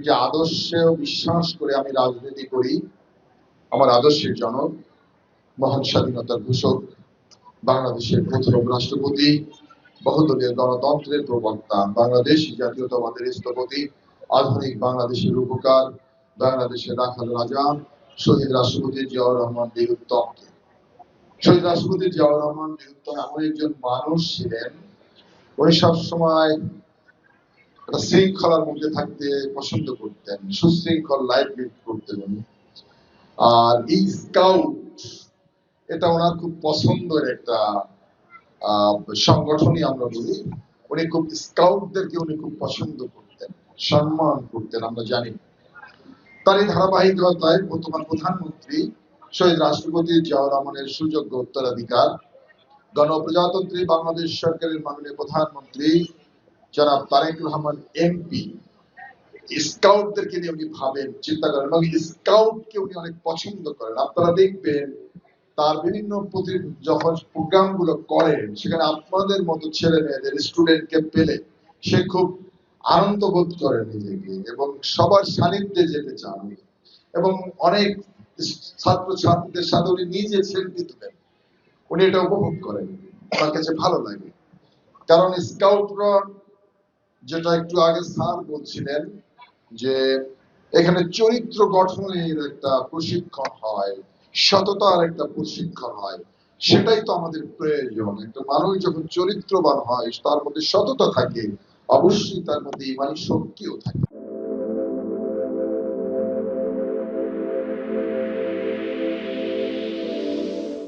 একটি আদর্শে বিশ্বাস করে আমি রাজনীতি করি। আমার আদর্শের জনক, মহান স্বাধীনতার ঘোষক, বাংলাদেশের প্রথম রাষ্ট্রপতি, বহুদলীয় গণতন্ত্রের প্রবক্তা, বাংলাদেশ জাতীয়তাবাদের স্থপতি, আধুনিক বাংলাদেশের উপকার, বাংলাদেশের রাখাল রাজা, শহীদ রাষ্ট্রপতি জিয়াউর রহমান বীরুত্তমকে। শহীদ রাষ্ট্রপতি জিয়াউর রহমান বীরুত্তম এমন একজন মানুষ ছিলেন, উনি সবসময় একটা শৃঙ্খলার মধ্যে থাকতে পছন্দ করতেন, সুশৃঙ্খল লাইফ লিড করতেন উনি। আর এই স্কাউট, এটা ওনার খুব পছন্দের একটা সংগঠনই আমরা বলি। উনি খুব স্কাউটদেরকে উনি খুব পছন্দ করতেন, সম্মান করতেন, আমরা জানি। তার এই ধারাবাহিকতায় বর্তমান প্রধানমন্ত্রী শহীদ রাষ্ট্রপতি জিয়াউর রহমানের সুযোগ্য উত্তরাধিকার, গণপ্রজাতন্ত্রী বাংলাদেশ সরকারের মাননীয় প্রধানমন্ত্রী জনাব তারেক রহমান এমপি স্কাউটদেরকে নিয়ে উনি ভাবেন, চিন্তা করেন এবং স্কাউটকে উনি অনেক পছন্দ করেন। আপনারা দেখবেন তার বিভিন্ন যখন প্রোগ্রাম গুলো করেন, সেখানে আপনাদের মতো ছেলে মেয়েদের স্টুডেন্টকে পেলে সে খুব আনন্দ বোধ করে নিজেকে এবং সবার সান্নিধ্যে যেতে চান এবং অনেক ছাত্র ছাত্রীদের সাথে উনি নিজে সেলফি তুলেন। উনি এটা উপভোগ করেন, তার কাছে ভালো লাগে। কারণ স্কাউটরা, যেটা একটু আগে স্যার বলছিলেন, যে এখানে চরিত্র গঠনের একটা প্রশিক্ষণ হয়, সততার একটা প্রশিক্ষণ হয়। সেটাই তো আমাদের প্রয়োজন। একটা মানুষ যখন চরিত্রবান হয়, তার মধ্যে সততা থাকে, অবশ্যই তার মধ্যে ইমানি শক্তিও থাকে।